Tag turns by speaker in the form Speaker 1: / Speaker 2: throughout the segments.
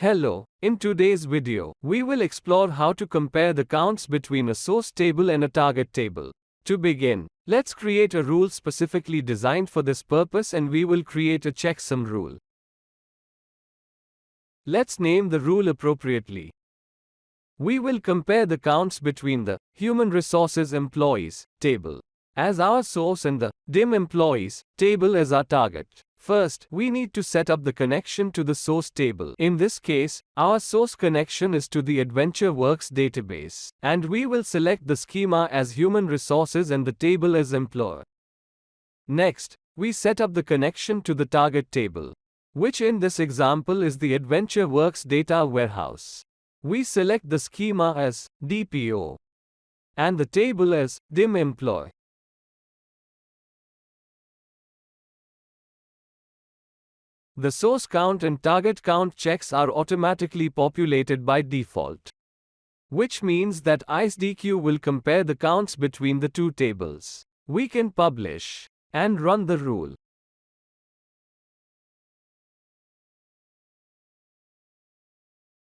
Speaker 1: Hello, in today's video, we will explore how to compare the counts between a source table and a target table. To begin, let's create a rule specifically designed for this purpose, and we will create a checksum rule. Let's name the rule appropriately. We will compare the counts between the human resources employees table as our source and the dim employees table as our target. First, we need to set up the connection to the source table. In this case, our source connection is to the AdventureWorks database, and we will select the schema as human resources and the table as employer. Next, we set up the connection to the target table, which in this example is the AdventureWorks data warehouse. We select the schema as DPO and the table as dim employee. The source count and target count checks are automatically populated by default, which means that iceDQ will compare the counts between the two tables. We can publish and run the rule.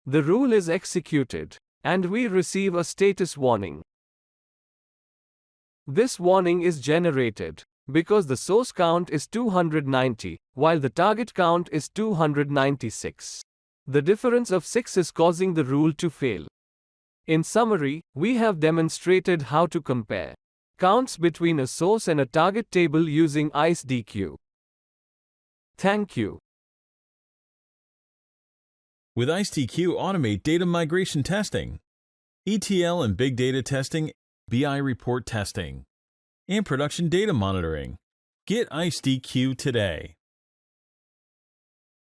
Speaker 1: The rule is executed, and we receive a status warning. This warning is generated because the source count is 290, while the target count is 296. The difference of 6 is causing the rule to fail. In summary, we have demonstrated how to compare counts between a source and a target table using iceDQ. Thank you.
Speaker 2: With iceDQ, automate data migration testing, ETL and big data testing, BI report testing, and production data monitoring. Get iceDQ today.